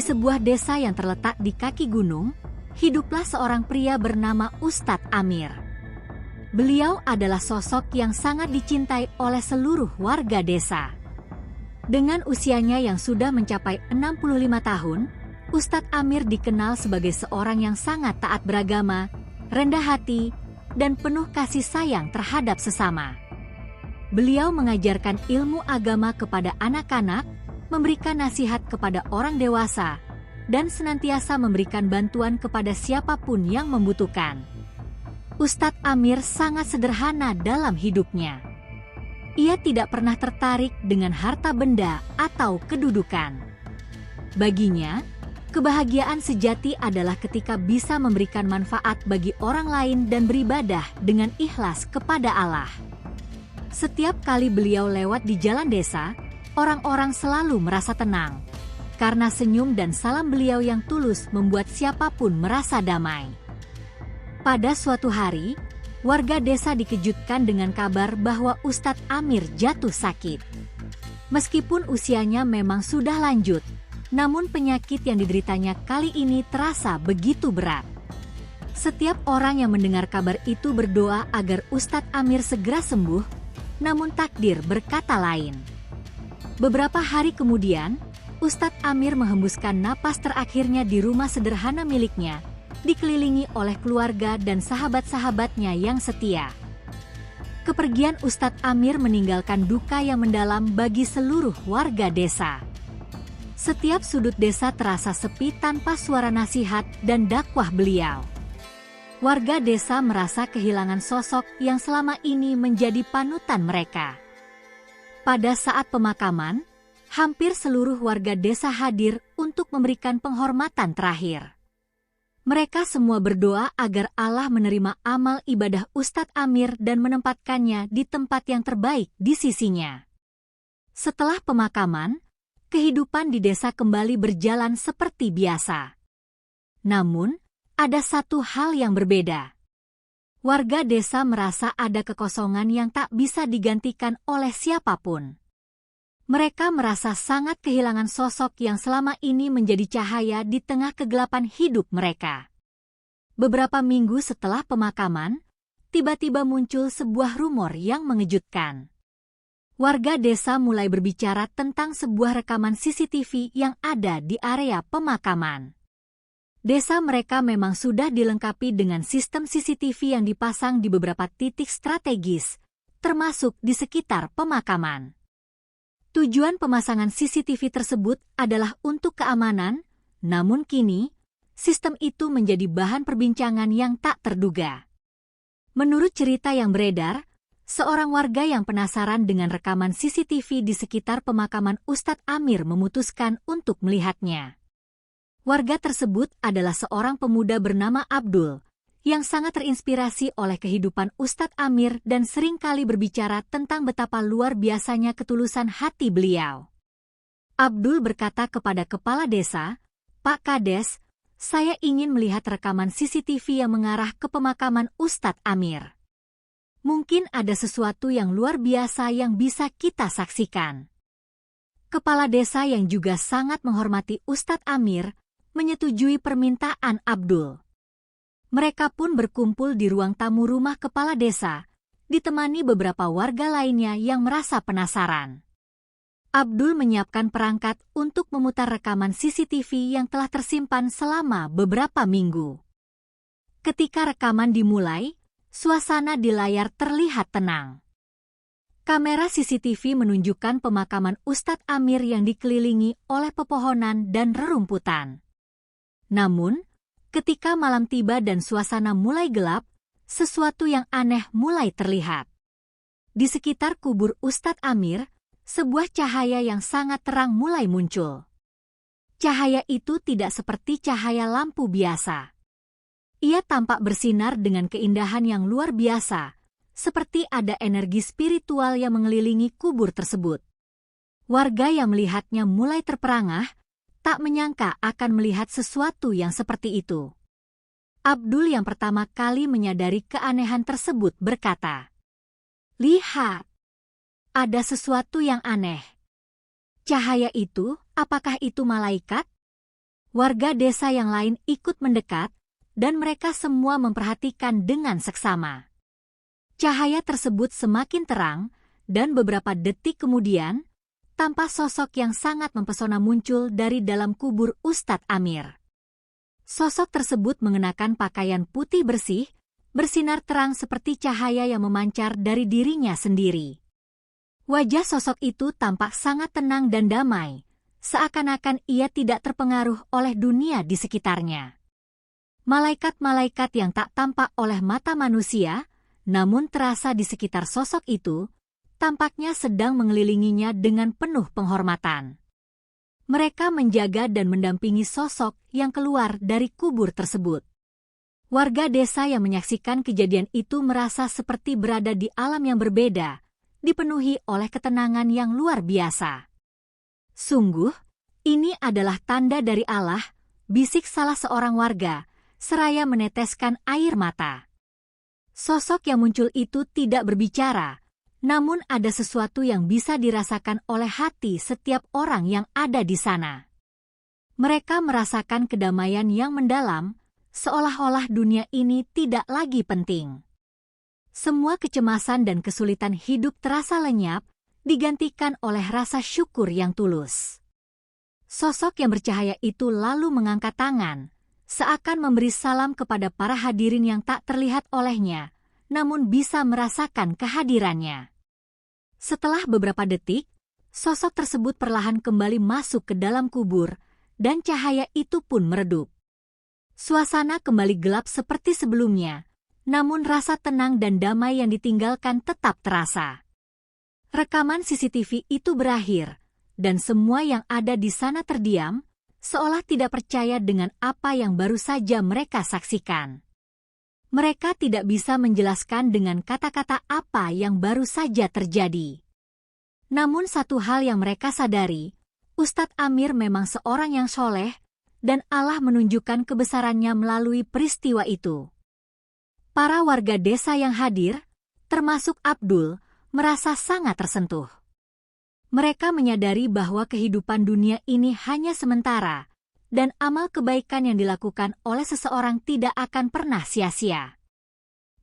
sebuah desa yang terletak di kaki gunung, hiduplah seorang pria bernama Ustadz Amir. Beliau adalah sosok yang sangat dicintai oleh seluruh warga desa. Dengan usianya yang sudah mencapai 65 tahun, Ustadz Amir dikenal sebagai seorang yang sangat taat beragama, rendah hati, dan penuh kasih sayang terhadap sesama. Beliau mengajarkan ilmu agama kepada anak-anak, memberikan nasihat kepada orang dewasa, dan senantiasa memberikan bantuan kepada siapapun yang membutuhkan. Ustadz Amir sangat sederhana dalam hidupnya. Ia tidak pernah tertarik dengan harta benda atau kedudukan. Baginya, kebahagiaan sejati adalah ketika bisa memberikan manfaat bagi orang lain dan beribadah dengan ikhlas kepada Allah. Setiap kali beliau lewat di jalan desa, orang-orang selalu merasa tenang, karena senyum dan salam beliau yang tulus membuat siapapun merasa damai. Pada suatu hari, warga desa dikejutkan dengan kabar bahwa Ustadz Amir jatuh sakit. Meskipun usianya memang sudah lanjut, namun penyakit yang dideritanya kali ini terasa begitu berat. Setiap orang yang mendengar kabar itu berdoa agar Ustadz Amir segera sembuh, namun takdir berkata lain. Beberapa hari kemudian, Ustadz Amir menghembuskan napas terakhirnya di rumah sederhana miliknya, dikelilingi oleh keluarga dan sahabat-sahabatnya yang setia. Kepergian Ustadz Amir meninggalkan duka yang mendalam bagi seluruh warga desa. Setiap sudut desa terasa sepi tanpa suara nasihat dan dakwah beliau. Warga desa merasa kehilangan sosok yang selama ini menjadi panutan mereka. Pada saat pemakaman, hampir seluruh warga desa hadir untuk memberikan penghormatan terakhir. Mereka semua berdoa agar Allah menerima amal ibadah Ustadz Amir dan menempatkannya di tempat yang terbaik di sisinya. Setelah pemakaman, kehidupan di desa kembali berjalan seperti biasa. Namun, ada satu hal yang berbeda. Warga desa merasa ada kekosongan yang tak bisa digantikan oleh siapapun. Mereka merasa sangat kehilangan sosok yang selama ini menjadi cahaya di tengah kegelapan hidup mereka. Beberapa minggu setelah pemakaman, tiba-tiba muncul sebuah rumor yang mengejutkan. Warga desa mulai berbicara tentang sebuah rekaman CCTV yang ada di area pemakaman. Desa mereka memang sudah dilengkapi dengan sistem CCTV yang dipasang di beberapa titik strategis, termasuk di sekitar pemakaman. Tujuan pemasangan CCTV tersebut adalah untuk keamanan, namun kini, sistem itu menjadi bahan perbincangan yang tak terduga. Menurut cerita yang beredar, seorang warga yang penasaran dengan rekaman CCTV di sekitar pemakaman Ustadz Amir memutuskan untuk melihatnya. Warga tersebut adalah seorang pemuda bernama Abdul, yang sangat terinspirasi oleh kehidupan Ustadz Amir dan seringkali berbicara tentang betapa luar biasanya ketulusan hati beliau. Abdul berkata kepada kepala desa, "Pak Kades, saya ingin melihat rekaman CCTV yang mengarah ke pemakaman Ustadz Amir. Mungkin ada sesuatu yang luar biasa yang bisa kita saksikan." Kepala desa yang juga sangat menghormati Ustadz Amir menyetujui permintaan Abdul. Mereka pun berkumpul di ruang tamu rumah kepala desa, ditemani beberapa warga lainnya yang merasa penasaran. Abdul menyiapkan perangkat untuk memutar rekaman CCTV yang telah tersimpan selama beberapa minggu. Ketika rekaman dimulai, suasana di layar terlihat tenang. Kamera CCTV menunjukkan pemakaman Ustadz Amir yang dikelilingi oleh pepohonan dan rerumputan. Namun, ketika malam tiba dan suasana mulai gelap, sesuatu yang aneh mulai terlihat. Di sekitar kubur Ustadz Amir, sebuah cahaya yang sangat terang mulai muncul. Cahaya itu tidak seperti cahaya lampu biasa. Ia tampak bersinar dengan keindahan yang luar biasa, seperti ada energi spiritual yang mengelilingi kubur tersebut. Warga yang melihatnya mulai terperangah, tak menyangka akan melihat sesuatu yang seperti itu. Abdul yang pertama kali menyadari keanehan tersebut berkata, "Lihat, ada sesuatu yang aneh. Cahaya itu, apakah itu malaikat?" Warga desa yang lain ikut mendekat, dan mereka semua memperhatikan dengan seksama. Cahaya tersebut semakin terang, dan beberapa detik kemudian, tampak sosok yang sangat mempesona muncul dari dalam kubur Ustadz Amir. Sosok tersebut mengenakan pakaian putih bersih, bersinar terang seperti cahaya yang memancar dari dirinya sendiri. Wajah sosok itu tampak sangat tenang dan damai, seakan-akan ia tidak terpengaruh oleh dunia di sekitarnya. Malaikat-malaikat yang tak tampak oleh mata manusia, namun terasa di sekitar sosok itu, tampaknya sedang mengelilinginya dengan penuh penghormatan. Mereka menjaga dan mendampingi sosok yang keluar dari kubur tersebut. Warga desa yang menyaksikan kejadian itu merasa seperti berada di alam yang berbeda, dipenuhi oleh ketenangan yang luar biasa. Sungguh, ini adalah tanda dari Allah, bisik salah seorang warga, seraya meneteskan air mata. Sosok yang muncul itu tidak berbicara, namun ada sesuatu yang bisa dirasakan oleh hati setiap orang yang ada di sana. Mereka merasakan kedamaian yang mendalam, seolah-olah dunia ini tidak lagi penting. Semua kecemasan dan kesulitan hidup terasa lenyap, digantikan oleh rasa syukur yang tulus. Sosok yang bercahaya itu lalu mengangkat tangan, seakan memberi salam kepada para hadirin yang tak terlihat olehnya, namun bisa merasakan kehadirannya. Setelah beberapa detik, sosok tersebut perlahan kembali masuk ke dalam kubur, dan cahaya itu pun meredup. Suasana kembali gelap seperti sebelumnya, namun rasa tenang dan damai yang ditinggalkan tetap terasa. Rekaman CCTV itu berakhir, dan semua yang ada di sana terdiam, seolah tidak percaya dengan apa yang baru saja mereka saksikan. Mereka tidak bisa menjelaskan dengan kata-kata apa yang baru saja terjadi. Namun satu hal yang mereka sadari, Ustadz Amir memang seorang yang soleh, dan Allah menunjukkan kebesarannya melalui peristiwa itu. Para warga desa yang hadir, termasuk Abdul, merasa sangat tersentuh. Mereka menyadari bahwa kehidupan dunia ini hanya sementara, dan amal kebaikan yang dilakukan oleh seseorang tidak akan pernah sia-sia.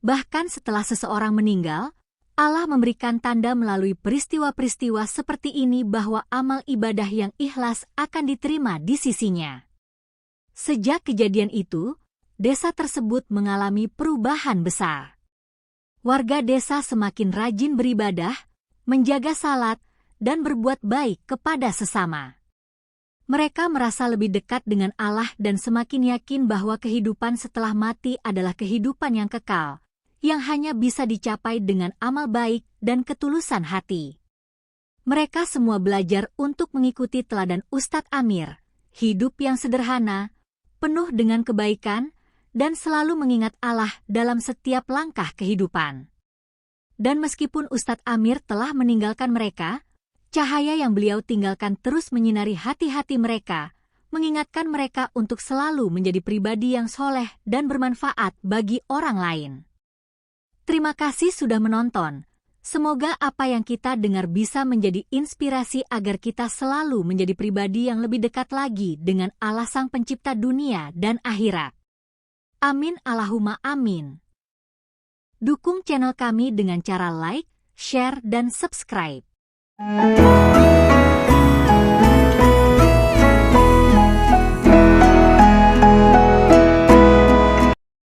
Bahkan setelah seseorang meninggal, Allah memberikan tanda melalui peristiwa-peristiwa seperti ini bahwa amal ibadah yang ikhlas akan diterima di sisinya. Sejak kejadian itu, desa tersebut mengalami perubahan besar. Warga desa semakin rajin beribadah, menjaga salat, dan berbuat baik kepada sesama. Mereka merasa lebih dekat dengan Allah dan semakin yakin bahwa kehidupan setelah mati adalah kehidupan yang kekal, yang hanya bisa dicapai dengan amal baik dan ketulusan hati. Mereka semua belajar untuk mengikuti teladan Ustadz Amir, hidup yang sederhana, penuh dengan kebaikan, dan selalu mengingat Allah dalam setiap langkah kehidupan. Dan meskipun Ustadz Amir telah meninggalkan mereka, cahaya yang beliau tinggalkan terus menyinari hati-hati mereka, mengingatkan mereka untuk selalu menjadi pribadi yang soleh dan bermanfaat bagi orang lain. Terima kasih sudah menonton. Semoga apa yang kita dengar bisa menjadi inspirasi agar kita selalu menjadi pribadi yang lebih dekat lagi dengan Allah Sang Pencipta dunia dan akhirat. Amin Allahumma amin. Dukung channel kami dengan cara like, share, dan subscribe.